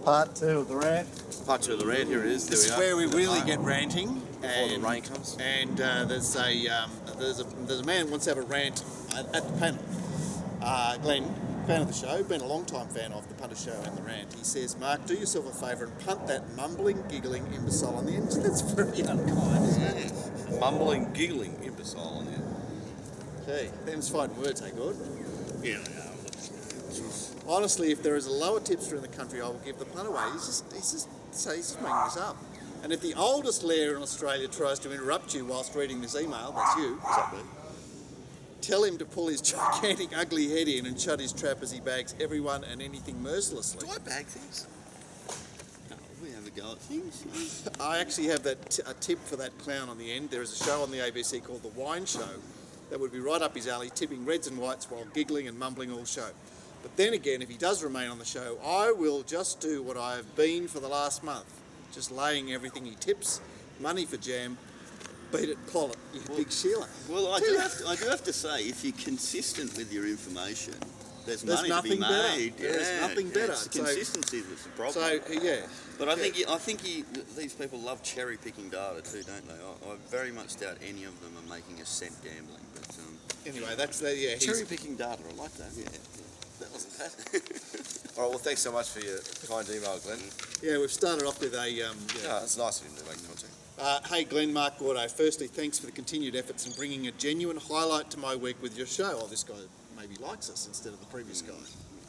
Part 2 of the rant. Part 2 of the rant, here it is. This is where we really get ranting. Before the rain comes. And there's a man who wants to have a rant at the panel. Glenn, fan of the show, been a long time fan of the Punter Show and the rant. He says, Mark, do yourself a favour and punt that mumbling, giggling imbecile on the end. That's very unkind, isn't it? Mumbling, giggling imbecile on the end. Gee, them's fighting words, eh, good? Yeah, they are. Honestly, if there is a lower tipster in the country, I will give the punt away. He's just making this up. And if the oldest lair in Australia tries to interrupt you whilst reading this email, that's you. What's up, man? Tell him to pull his gigantic, ugly head in and shut his trap as he bags everyone and anything mercilessly. Do I bag things? No, we have a go at things. I actually have a tip for that clown on the end. There is a show on the ABC called The Wine Show that would be right up his alley, tipping reds and whites while giggling and mumbling all show. But then again, if he does remain on the show, I will just do what I have been for the last month, just laying everything he tips, money for jam, beat it, poll it, you big Sheila. Well, I do have to say, if you're consistent with your information, there's money to be made. There's nothing better. It's consistency that's the problem. So, yeah. But I think these people love cherry picking data too, don't they? I very much doubt any of them are making a cent gambling. But anyway, that's cherry picking data. I like that. Yeah. That wasn't bad. All right, well, thanks so much for your kind email, Glenn. Yeah, we've started off with a... it's nice of him to make contact. Hey, Glenn, Mark Gordo. Firstly, thanks for the continued efforts in bringing a genuine highlight to my week with your show. Oh, this guy maybe likes us instead of the previous guy.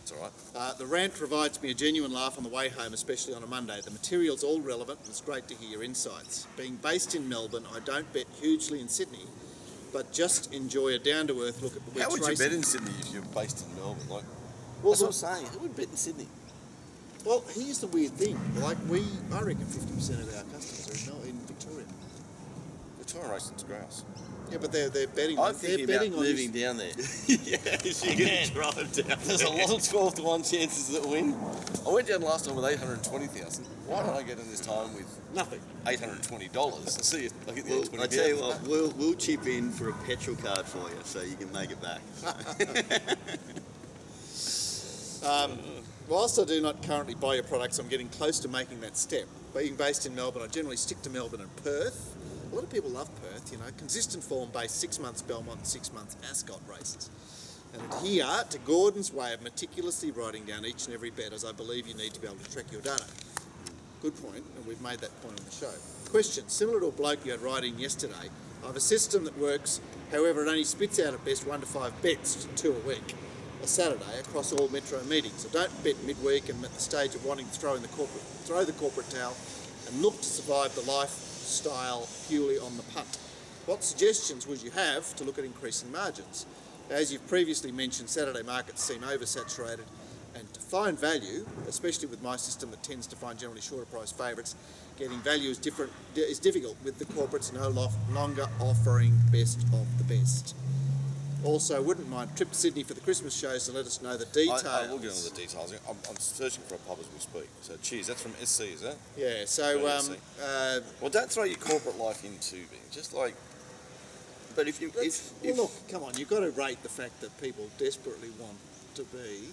It's all right. The rant provides me a genuine laugh on the way home, especially on a Monday. The material's all relevant and it's great to hear your insights. Being based in Melbourne, I don't bet hugely in Sydney, but just enjoy a down-to-earth look at the week's racing. How would you bet in Sydney if you're based in Melbourne? That's what I'm saying. Who would bet in Sydney? Well, here's the weird thing. I reckon 50% of our customers are in Victoria. Victoria racing's grouse. Yeah, but they're betting. I'm thinking about moving down there. Yes, you can drive down. There's a lot of 12 to 1 chances that win. I went down last time with 820,000. Why don't I get in this time with nothing? $820 and see if I get the 820,000. I tell you what, we'll chip in for a petrol card for you so you can make it back. Whilst I do not currently buy your products, I'm getting close to making that step. Being based in Melbourne, I generally stick to Melbourne and Perth. A lot of people love Perth, consistent form-based 6 months Belmont, 6 months Ascot races. And adhere to Gordon's way of meticulously writing down each and every bet, as I believe you need to be able to track your data. Good point, and we've made that point on the show. Question, similar to a bloke you had writing yesterday, I have a system that works, however it only spits out at best 1 to 5 bets, 2 a week. A Saturday across all metro meetings. I don't bet midweek and I'm at the stage of wanting to throw the corporate towel and look to survive the lifestyle purely on the punt. What suggestions would you have to look at increasing margins? As you've previously mentioned, Saturday markets seem oversaturated, and to find value, especially with my system that tends to find generally shorter price favourites, getting value is difficult with the corporates no longer offering best of the best. Also, wouldn't mind a trip to Sydney for the Christmas show, so let us know the details. I will get on the details. I'm searching for a pub as we speak. So, cheers. That's from SC, is that? Yeah, so... well, don't throw your corporate life into me. Just like... But if look, come on, you've got to rate the fact that people desperately want to be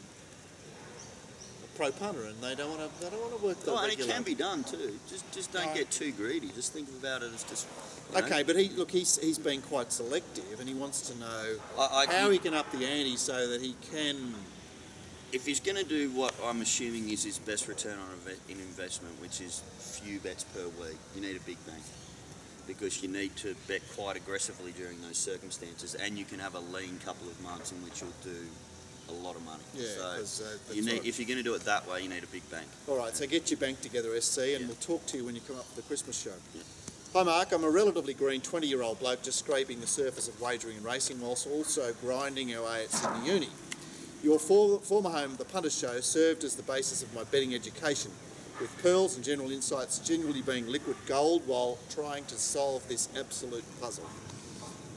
a pro punter and they don't want to work the regular. And it can be done too. Just don't get too greedy. Just think about it as just... Okay, but he's been quite selective and he wants to know how he can up the ante so that he can... If he's going to do what I'm assuming is his best return on investment, which is few bets per week, you need a big bank. Because you need to bet quite aggressively during those circumstances, and you can have a lean couple of months in which you'll do a lot of money. Yeah, so if you're going to do it that way, you need a big bank. All right, so get your bank together, SC, and we'll talk to you when you come up for the Christmas show. Yeah. Hi Mark, I'm a relatively green 20-year-old bloke just scraping the surface of wagering and racing whilst also grinding our way at Sydney Uni. Your former home, the Punter Show, served as the basis of my betting education, with pearls and general insights generally being liquid gold while trying to solve this absolute puzzle.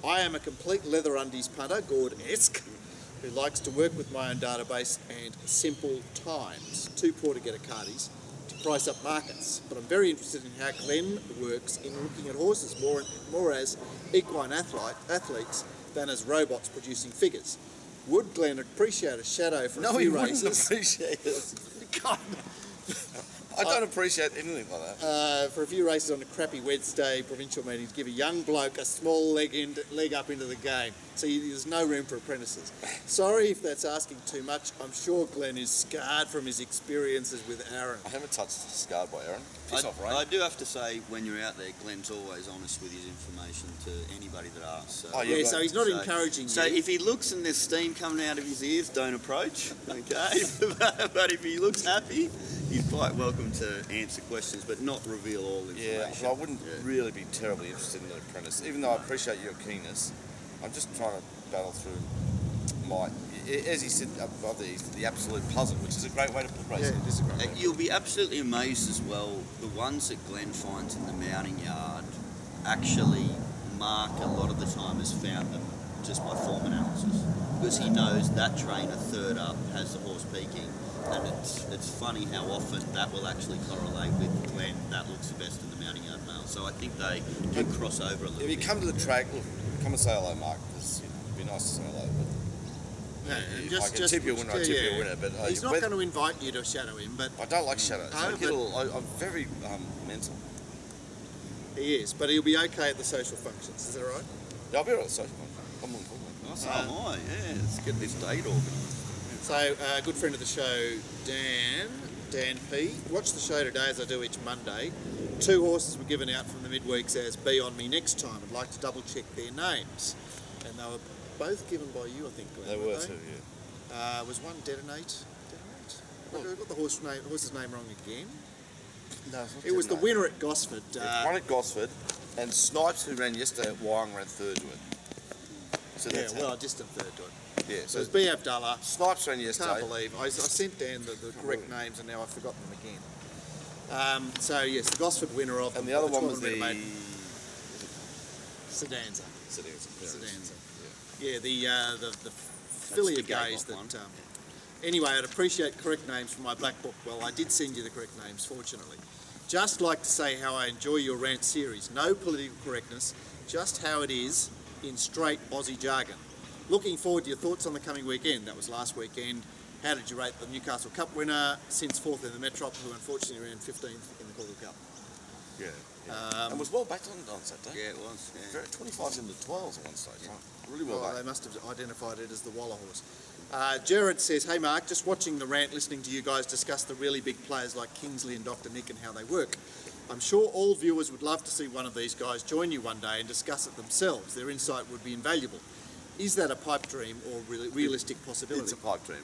I am a complete leather undies punter, Gord-esque, who likes to work with my own database and simple times. Too poor to get a cardies to price up markets, but I'm very interested in how Glenn works in looking at horses more as equine athletes than as robots producing figures. Would Glenn appreciate a shadow for a few races? No, he wouldn't appreciate it. God. I don't appreciate anything like that. For a few races on a crappy Wednesday provincial meetings, give a young bloke a small leg up into the game. So there's no room for apprentices. Sorry if that's asking too much. I'm sure Glenn is scarred from his experiences with Aaron. I haven't touched scarred by Aaron. Piss off, Rain. I do have to say, when you're out there, Glenn's always honest with his information to anybody that asks. So. Yeah, so he's not encouraging you. So if he looks and there's steam coming out of his ears, don't approach, okay? But if he looks happy, he's quite welcome to answer questions, but not reveal all information. Yeah, but I wouldn't really be terribly interested in the apprentice, even though I appreciate your keenness. I'm just trying to battle through my, as he said above the absolute puzzle, which is a great way to put racing. Yeah, it is a great way. You'll be absolutely amazed as well, the ones that Glenn finds in the mounting yard actually Mark a lot of the time has found them just by form analysis, because he knows that trainer third up has the horse peaking, and it's funny how often that will actually correlate with Glenn. That looks the best in the mounting yard mail. So I think they do cross over a little bit. If you come to the track, look, come and say hello, Mark, because it'd be nice to say hello. But I can tip you a winner, I tip you a winner. But he's not going to invite you to shadow him, but I don't like shadows. I'm very mental. He is, but he'll be okay at the social functions. Is that right? Yeah, I'll be all right at social function. I'm on call. Oh, so am I, yeah. Let's get this date organised. So, a good friend of the show, Dan P. Watch the show today as I do each Monday. 2 horses were given out from the midweeks as Be On Me next time. I'd like to double check their names. And they were both given by you, I think, Glenn. They were too, yeah. Was one Detonate? I got the horse's name wrong again. No, it's not It was the Detonate. winner at Gosford. One at Gosford, and Snipes, who ran yesterday at Wyong, ran third to it. So yeah, that's well, a distant third to it. yeah. So So it's B. Abdallah. Snipes ran yesterday. Can't believe I sent Dan the correct names and now I've forgotten them again. So yes, the Gosford winner of And the other one was the Sedanza. Sedanza. Yeah, the filly the of days Gate one. that. Anyway, I'd appreciate correct names from my black book. Well, I did send you the correct names, fortunately. Just like to say how I enjoy your rant series. No political correctness, just how it is in straight Aussie jargon. Looking forward to your thoughts on the coming weekend. That was last weekend. How did you rate the Newcastle Cup winner, since 4th in the Metrop, who unfortunately ran 15th in the Caulfield Cup? Yeah. And was well backed on Saturday. Yeah, it was. Yeah. 25s in the 12s at one stage. Yeah. Really well Well, backed. they must have identified it as the Waller horse. Jared says, hey Mark, just watching the rant, listening to you guys discuss the really big players like Kingsley and Dr. Nick and how they work. I'm sure all viewers would love to see one of these guys join you one day and discuss it themselves. Their insight would be invaluable. Is that a pipe dream or realistic possibility? It's a pipe dream.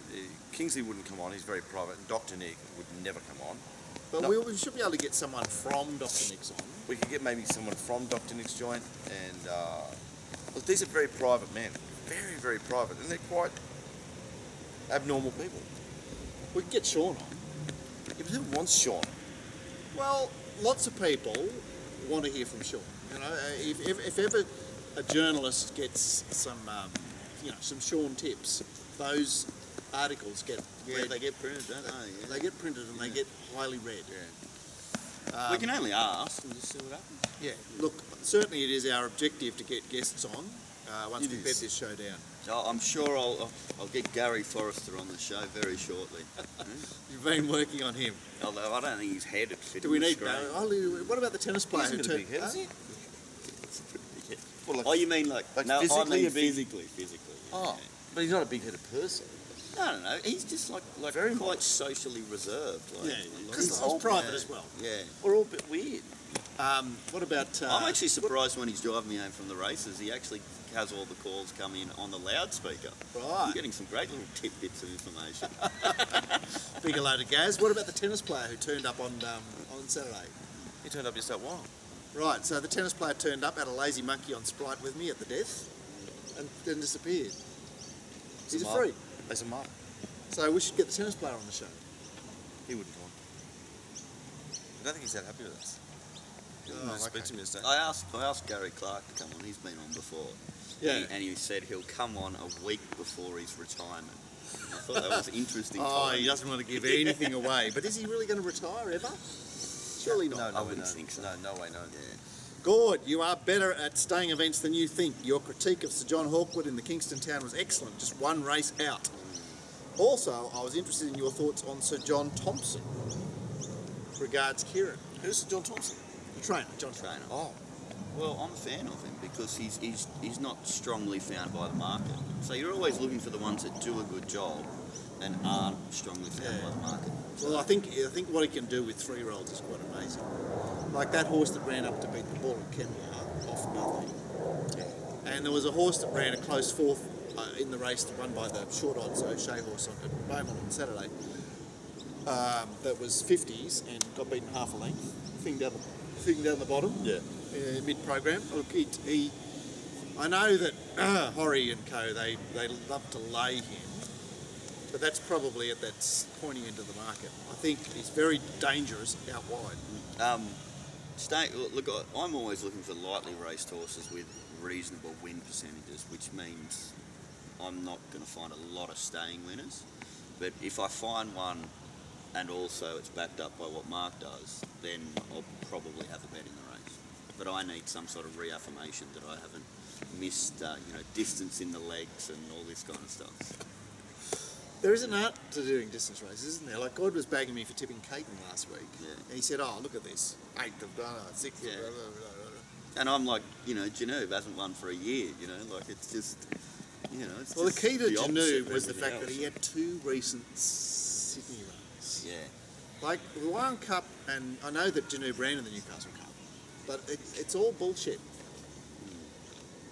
Kingsley wouldn't come on, he's very private, and Dr. Nick would never come on. But No. we should be able to get someone from Dr. Nick's on. We could get maybe someone from Dr. Nick's joint, and look, these are very private men. Very, very private, and they're quite abnormal people. We could get Sean on. Yeah, but who wants Sean? Well, lots of people want to hear from Sean. You know, if ever a journalist gets some, some Sean tips, those articles get read. They get printed, don't they? Yeah. They get printed and they get highly read. We can only ask and just see what happens. Yeah. Look, certainly it is our objective to get guests on once It we is. bed this show down. So I'm sure I'll get Gary Forrester on the show very shortly. You've been working on him. Although I don't think his head would fit Do in we the need? screen. What about the tennis player He's who got a turned? big head, is he? It's pretty big head. Well, like, Oh, you mean like like no, physically I mean a big- physically. oh, but he's not a big-headed person. I don't know. He's just like Very quite socially reserved. Like, because the he's whole- private as well. yeah. We're all a bit weird. What about? I'm actually surprised when he's driving me home from the races. He actually has all the calls come in on the loudspeaker. I'm Right. getting some great little tidbits of information. Big hello to Gaz. What about the tennis player who turned up on Saturday? He turned up just that while. Right, so the tennis player turned up, had a lazy monkey on Sprite with me at the death, and then disappeared. He's a mark. freak. There's a mark. So we should get the tennis player on the show. He wouldn't come on. I don't think he's that happy with us. He didn't Oh, really speak okay. to me yesterday. I asked Gary Clark to come on. He's been on before. Yeah. And he said he'll come on a week before his retirement. I thought that was interesting. Oh, timing. he doesn't want to give anything away. But is he really going to retire ever? Surely not. No, I wouldn't think so. No way, no. Yeah. Gord, you are better at staying events than you think. Your critique of Sir John Hawkwood in the Kingston Town was excellent. Just one race out. Also, I was interested in your thoughts on Sir John Thompson. Regards, Kieran. Who's John Thompson? The trainer, John. Trainer. Oh, Well, I'm a fan of him because he's not strongly found by the market. So you're always looking for the ones that do a good job and aren't strongly found by the market. Well, I think what he can do with 3-year-olds is quite amazing. Like that horse that ran up to beat the Bull at Kenmore off nothing. yeah. And there was a horse that ran a close fourth in the race, won by the short odds O'Shea horse at Beaumont on Saturday. That was 50s and got beaten half a length. Thing down the bottom. Yeah. Mid-program. Look, I know that Horry and co, they love to lay him, but that's probably at that pointy end of the market. I think he's very dangerous out wide. Look, I'm always looking for lightly raced horses with reasonable win percentages, which means I'm not going to find a lot of staying winners. But if I find one and also it's backed up by what Mark does, then I'll probably have a bet in the race. But I need some sort of reaffirmation that I haven't missed, distance in the legs and all this kind of stuff. There is an art to doing distance races, isn't there? Like God was bagging me for tipping Caton last week. Yeah. And he said, "Oh, look at this, 8th of 6th." Yeah. Blah, blah, blah, blah. And I'm like, Geneve hasn't won for a year, like it's just, it's Well, the just key to opposite Geneve of was the everything fact that else. he had 2 recent Sydney runs. Yeah. Like the Lion Cup, and I know that Geneve ran in the Newcastle Cup, but it's all bullshit.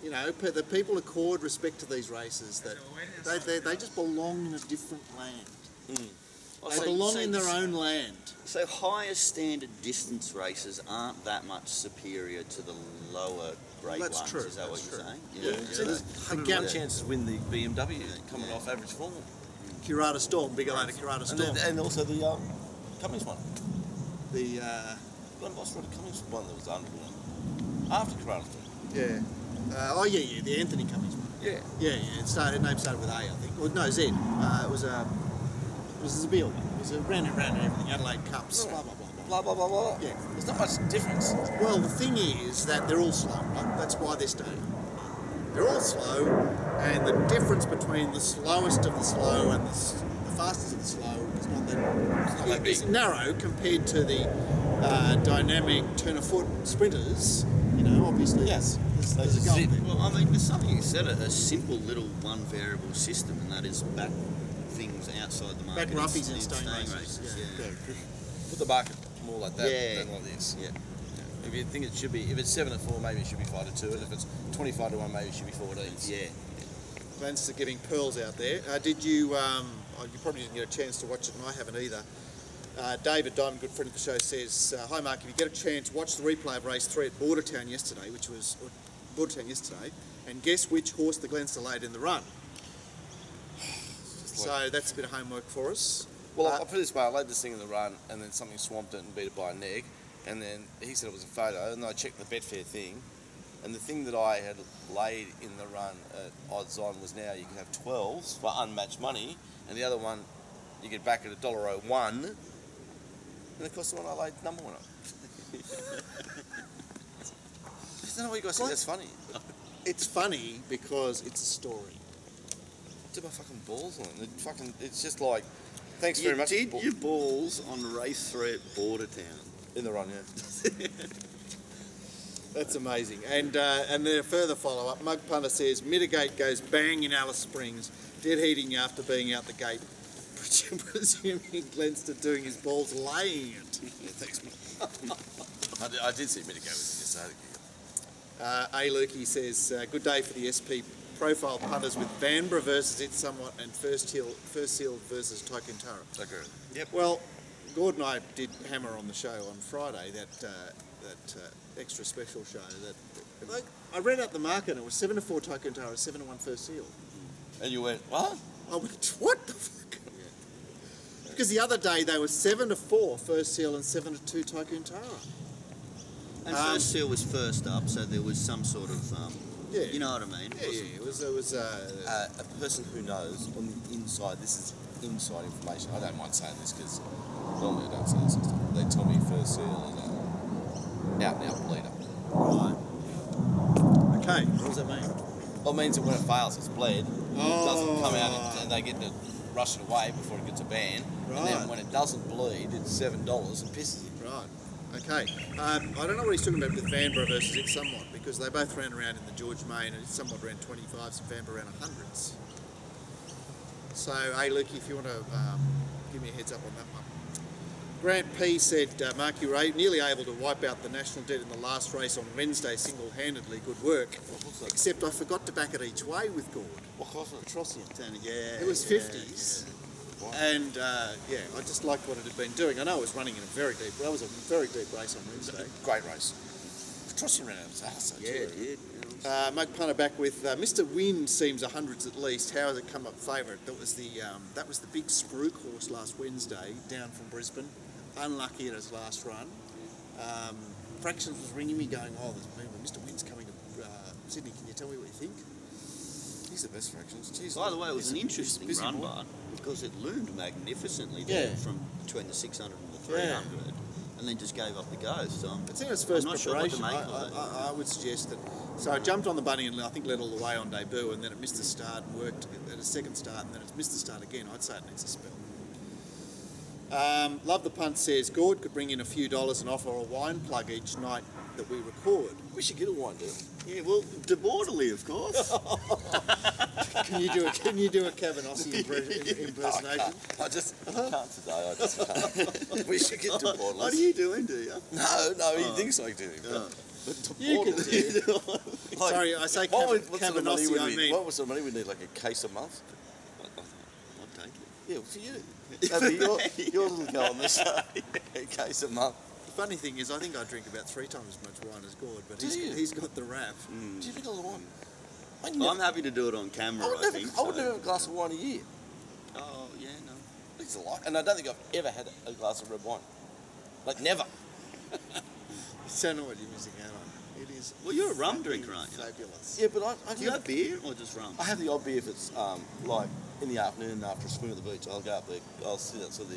The people accord respect to these races that they just belong in a different land. They belong in their own land. So higher standard distance races aren't that much superior to the lower grade That's ones. true, Is that that's what you're true. saying? Yeah, there's 100 chances to win the BMW coming off average form. Curata Storm, bigger later Curata Storm. And also the Cummings one. The Glenn Boss rode a Cummings one that was underwhelming. After Corral Storm. yeah, the Anthony Cummings one. Yeah. Yeah. Name started with A, I think. Well, no, Z. It was a Zabeel one. It was a round and everything. Adelaide Cups. Blah blah blah blah. Blah, blah, blah, blah. Yeah. There's not much difference. Well, the thing is that they're all slow, right? That's why they're staying. They're all slow, and the difference between the slowest of the slow and the fastest of the slow is not that big. it's narrow compared to the dynamic turn-of-foot sprinters. Obviously, Yes. there's a gulf there. Well, I mean, there's something you said, a simple little one variable system, and that is back things outside the market. Back roughies in and staying races. races. Yeah. Put the market more like that Yeah. than like this. Yeah. If you think it should be, if it's 7-4, maybe it should be 5-2, and if it's 25-1, maybe it should be 14. Yeah. Vance are giving pearls out there. Did you? You probably didn't get a chance to watch it, and I haven't either. David Diamond, good friend of the show, says, "Hi Mark, if you get a chance, watch the replay of race 3 at Bordertown yesterday, and guess which horse the Glenstar laid in the run." So that's a bit of homework for us. Well, I'll put it this way, I laid this thing in the run, and then something swamped it and beat it by a neg, and then he said it was a photo, and then I checked the Betfair thing, and the thing that I had laid in the run at odds on was now you can have 12s for unmatched money, and the other one you get back at $1.01, and of course the one I laid number 1 on. I don't know what you guys think that's funny. It's funny because it's a story. Did my fucking balls on it. It's just like, thanks very much. You did your balls on race 3 at Bordertown. In the run, yeah. That's amazing. And then a further follow-up. Mug Punter says, Mitigate goes bang in Alice Springs, dead heating after being out the gate. Presuming Glenstar doing his balls laying it. Yeah, thanks, mate. I did see Mitigate with this. A. Lukey says, good day for the SP profile punters with Vanbrugh versus It Somewhat and First Seal versus Tycoon-Tara. Okay. Yep. Well, Gordon and I did hammer on the show on Friday, that extra special show. I read out the market and it was 7-4 Tycoon-Tara, 7-1 First Seal. And you went, what? I went, what the fuck? Because the other day they were 7-4 First Seal and 7-2 Tycoon-Tara. And First Seal was first up, so there was some sort of, Yeah. you know what I mean? Yeah, it was. A person who knows on the inside, this is inside information. I don't mind saying this because normally I don't say this stuff. They tell me First Seal is an out and out bleeder. Right. Okay, what does that mean? Well, it means that when it fails, it's bled. It doesn't come out and they get the rush it away before it gets a ban. Right. And then when it doesn't bleed, it's $7 and pisses him. Right. Okay. I don't know what he's talking about with Vanbrugh versus it somewhat, because they both ran around in the George Main and it somewhat ran 25s and Vanbrugh ran 100s. So, hey, Luke, if you want to give me a heads up on that one. Grant P said, Mark, you were nearly able to wipe out the national debt in the last race on Wednesday single-handedly. Good work. Except I forgot to back it each way with Gord. What cost it? Trossian. Yeah. It was 50s. And yeah, I just liked what it had been doing. I know it was running in a very deep. That was a very deep race on Wednesday. Great race. Trossian ran out of his ass. Yeah, it did. Mike Punter back with Mr. Wynn seems 100s at least. How has it come up favourite? That was the big Spruik horse last Wednesday down from Brisbane. Unlucky at his last run. Fractions was ringing me going, oh, Mr. Wynn's coming to Sydney. Can you tell me what you think? He's the best Fractions. Jeez, By the way, it was an interesting busy run, boy. Bart, because it loomed magnificently there from between the 600 and the 300, and then just gave up the ghost. So I think it's first I'm not sure what to preparation. make of it. I would suggest that. So I jumped on the bunny and I think led all the way on debut, and then it missed the start and worked at a second start, and then it's missed the start again. I'd say it needs a spell. Love the Punt says Gord could bring in a few dollars and offer a wine plug each night that we record. We should get a wine deal. Yeah, well, DeBorderly, of course. Can you do a Cavanossi impersonation? I just can't today. I just can't. We should get to Borderless. What are you doing, do you? No, he thinks I do. But You can do. Like, Sorry, I say what sort of money Cavanossi. would I we- mean, what sort of money we need? Like a case a month? I'll take it. Yeah, for you. That'd be your little go on this. A case a month. the funny thing is, I think I drink about 3 times as much wine as Gord, but Do you? he's got the rap. Do you drink a lot of wine? I'm happy to do it on camera, I think. I would never have a glass of wine a year. Oh, yeah, no. It's a lot. And I don't think I've ever had a glass of red wine. Like, never. You don't know what you're missing out on. It is. Well, you're a rum drinker, aren't you? Fabulous. Yeah, but I Do you have beer or just rum? I have the odd beer if it's like in the afternoon after a swim at the beach. I'll go up there. I'll sit outside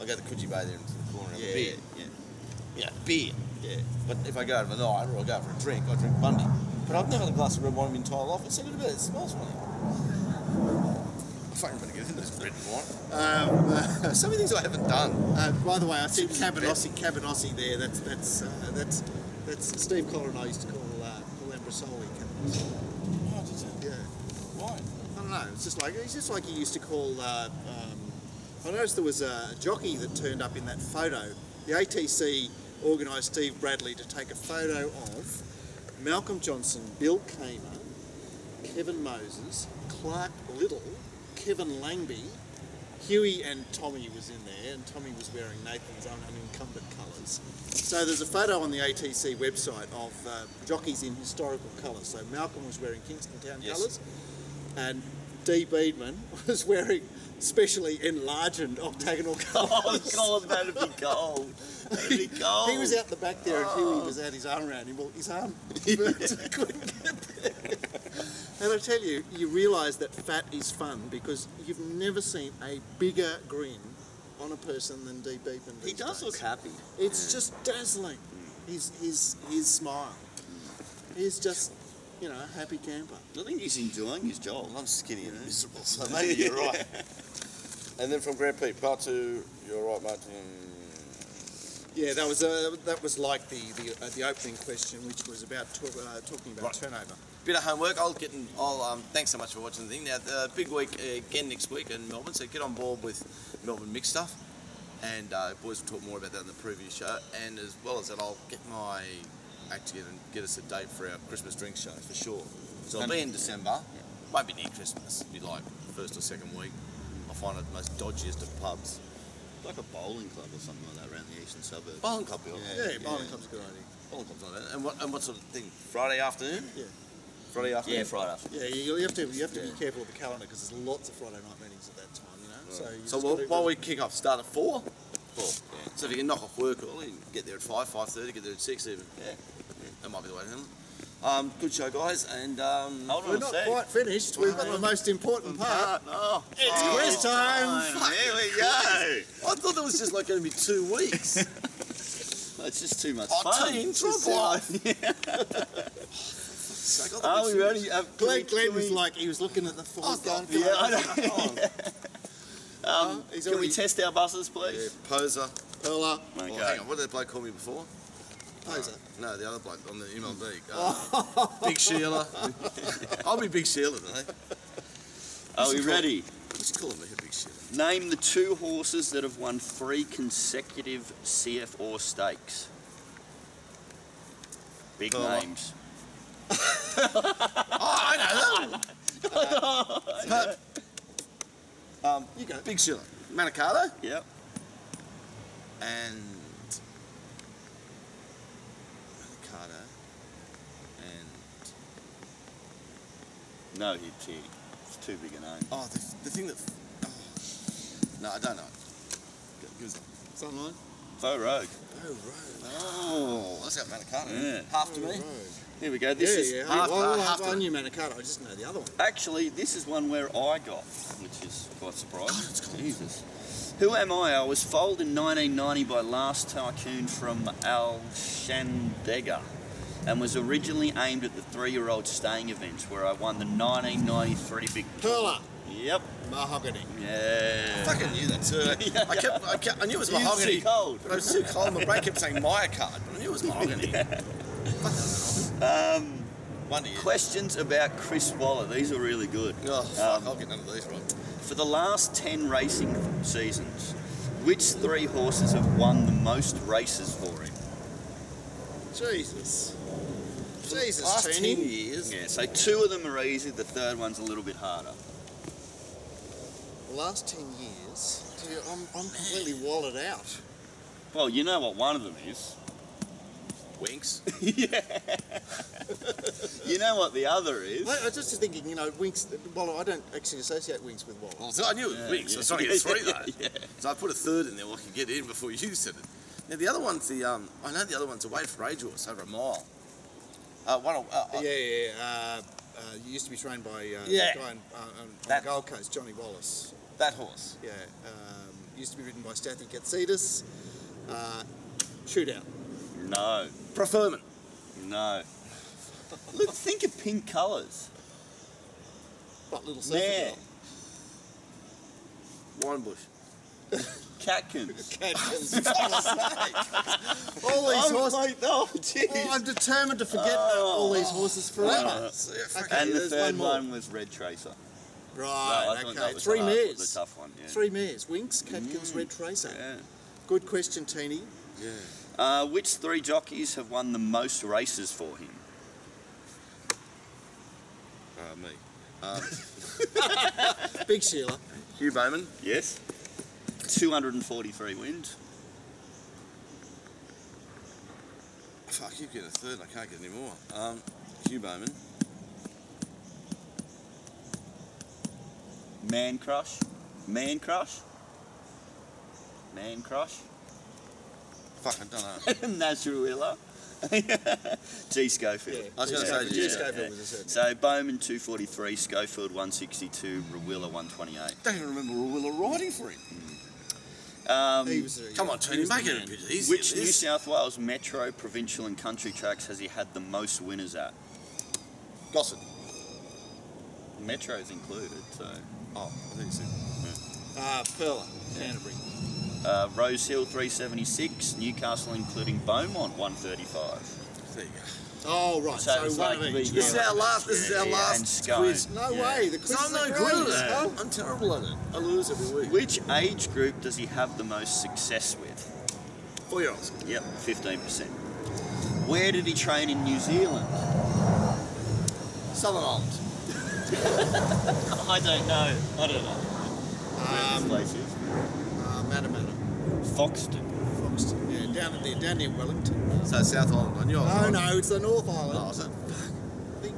I'll go to the Coogee Bay there into the corner and have a beer. Yeah, beer. Yeah. But if I go out of the night or I go out for a drink, I drink Bundy. But I've never had a glass of red wine in my entire life. It's so good about it. It smells funny. I fucking better get into this red wine. There's so many things I haven't done. By the way, I said Cabanossi there. That's Steve Collar and I used to call Ambrosoli Cabanossi. Oh, did you? Yeah. Why? I don't know. It's just like he used to call. I noticed there was a jockey that turned up in that photo. The ATC organised Steve Bradley to take a photo of Malcolm Johnson, Bill Kamer, Kevin Moses, Clark Little, Kevin Langby, Huey and Tommy was in there, and Tommy was wearing Nathan's own unencumbered colours. So there's a photo on the ATC website of jockeys in historical colours. So Malcolm was wearing Kingston Town colours, and Dee Beedman was wearing specially enlarged octagonal colours. Oh, God, that'd be gold. That'd be gold. He was out the back there, and Huey was had his arm around him. Well, his arm burnt, so he couldn't get there. And I tell you, you realise that fat is fun because you've never seen a bigger grin on a person than Dee Beedman. He does look happy. It's just dazzling. His smile. He's just, a happy camper. I think he's enjoying his job. I'm skinny and miserable, so maybe you're right. And then from Grand Prix, part 2, you're right, Martin. Yeah, that was like the opening question, which was about talking about turnover. Bit of homework. Thanks so much for watching the thing. Now, the big week again next week in Melbourne, so get on board with Melbourne Mixed Stuff. And boys will talk more about that in the preview show. And as well as that, I'll get my act together and get us a date for our Christmas drinks show for sure. So it'll be in December. Won't be near Christmas. It'll be like first or second week. I'll find it the most dodgiest of pubs. Like a bowling club or something like that around the eastern suburbs. Bowling club, Yeah, bowling club's a good idea. Bowling club's not bad. And what sort of thing? Friday afternoon? Yeah. Friday afternoon? Yeah, Friday afternoon. Yeah, you have to be careful of the calendar because there's lots of Friday night meetings at that time, Right. So while we kick off, start at 4? 4. Yeah. So if you can knock off work early, you can get there at 5, 5:30, get there at 6 even. Yeah. That might be the way to handle it. Good show, guys. And Hold on we're a not sec. quite finished. We've got the most important part. Oh, It's quiz time. Here we go. I thought that was just like going to be 2 weeks. It's just too much Oh, fun. team, It's drop just too off. much- Are we ready? Glenn was like, he was looking at the form. Yeah, I know. He's Can we already... test our buses, Yeah, please? poser. Perla. Oh, Okay. hang on, what did that bloke call me before? Poser. No, the other bloke on the MLB. Big Sheila. I'll be Big Sheila today. Are we What's he called? ready? What's he calling me, Big Sheila? Name the 2 horses that have won 3 consecutive CF stakes. Big Perla. names. I know that one. You go. Big Sheila. Manicato Yep. and Manicato and No, it's here. It's too big a name. the thing that no, I don't know. Give us that. Sunline. Faux Rogue. Oh, road. Oh, let's have Manicato. Yeah. Half to me. Road. Here we go. This is Yeah. half- Well, half I to- knew Manicato. I just know the other one. actually this is one where I got, which is quite surprising. God, it's cool. Jesus. Who am I? I was foaled in 1990 by Last Tycoon from Al Shandega and was originally aimed at the 3-year-old staying events where I won the 1993 Big Perla. Yep. Mahogany. I Yeah. fucking knew that too. I knew it was You was mahogany. too cold. But I was too cold. My brain kept saying Myocard, but I knew it was mahogany. Wonder you. Questions about Chris Waller. These are really good. Oh, fuck, I'll get none of these right. For the last 10 racing seasons, which 3 horses have won the most races for him? Jesus. Jesus, Last 10 Teeny. years. Yeah, so 2 of them are easy, the third one's a little bit harder. The last 10 years. Gee, I'm completely walled out. Well, you know what one of them is. Winks. Yeah. You know what the other is. I was just thinking, you know, Winks. Well, I don't actually associate Winks with Waller. Well, so I knew it was Winks. I was trying to get 3 though. Yeah. So I put a third in there where I could get in before you said it. Now the other one's the I know the other one's a weight for age horse over a mile. Used to be trained by Yeah. a guy on That- the Gold Coast, Johnny Wallace. That horse. Yeah. Used to be ridden by Stathy Katsitas. Shootout. No. Preferment. No. Look, think of pink colours. But little surfer Yeah. girl. Wine bush. Catkins. Catkins. All these horses. Oh, jeez. Oh, I'm determined to forget all these horses forever. So, yeah, fuck Okay, And the there's third more. one was Red Tracer. Right, I thought okay. that was 3 the mares. tough one, yeah. 3 mares. Winks, Catkins, Red Tracer. Yeah. Good question, Teeny. Yeah. Which 3 jockeys have won the most races for him? Me. Big Sheila. Hugh Bowman. Yes. 243 wins. Fuck, you get a third. I can't get any more. Hugh Bowman. Man Crush. Man Crush. Man Crush. Fuck, I don't know. Nasruilla. G. Schofield. Yeah. I was going to say G. G. Schofield was a certain. So Bowman 243, Schofield 162, Rawilla 128. Don't even remember Rawilla riding for him. He was a, Come on, he Tony, was the make it man. a bit easier. Which New South Wales metro, provincial and country tracks has he had the most winners at? Gossett. Metro's included, so... Oh, I think you said. Perla, Canterbury. Rose Hill 376, Newcastle including Beaumont 135. There you go. Oh, right. So So, it's one like of the- each. This is our last. This is our Yeah, and last Scone. quiz. No Yeah. way. The quiz I'm is no the good at greatest. it. Huh? I'm terrible at it. I lose every week. Which age group does he have the most success with? 4-year-olds. Yep, 15%. Where did he train in New Zealand? Southern Island. I don't know. Where this place is? Matamata. Foxton. Foxton. Yeah, down near Wellington. So South Island. I knew I was No, right. no, it's the North Island. Oh, is it? I think.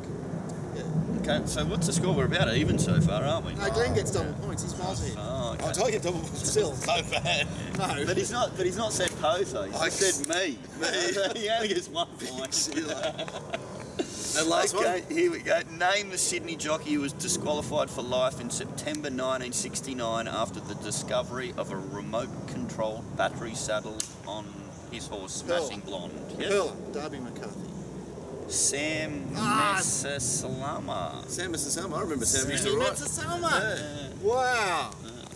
Okay, so what's the score? We're about even so far, aren't we? No, Glenn gets double points. He's miles ahead. Oh, okay. I told you double. Still. So bad. No. But he's not said Poso. He's I said me. He only gets 1 point. And last Okay, one. here we go. Name the Sydney jockey who was disqualified for life in September 1969 after the discovery of a remote-controlled battery saddle on his horse, Smashing Blonde. Yes? Perla, Darby McCarthy. Sam Ah. Salama. Sam Mr. Selma. I remember Sam used to He ride. met Salma. Wow.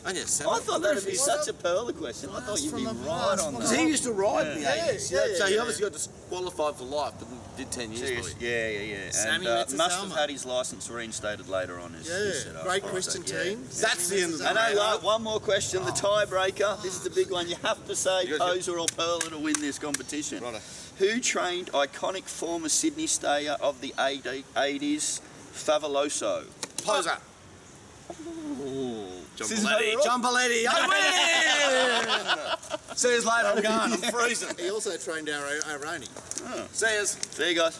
I just I thought that'd be such a Perla question. I thought you'd be right on Because that. he used to ride in the Yeah. 80s. Yeah, So he yeah. obviously got disqualified for life, but did 10 years. Serious. Probably. Yeah. Sammy And must have Metzer-Selma. had his licence reinstated later on. As you set up. Great Right, Christian so, yeah. team. That's the end of the And I round. like one more question, the tiebreaker. This is the big one. You have to say You- Poser or Perla to win this competition. Righto. Who trained iconic former Sydney stayer of the 80s, Favoloso? Poser. John John Belletti. I win! See you later. I'm going. I'm freezing. He also trained our Ronnie. See yous. There you guys.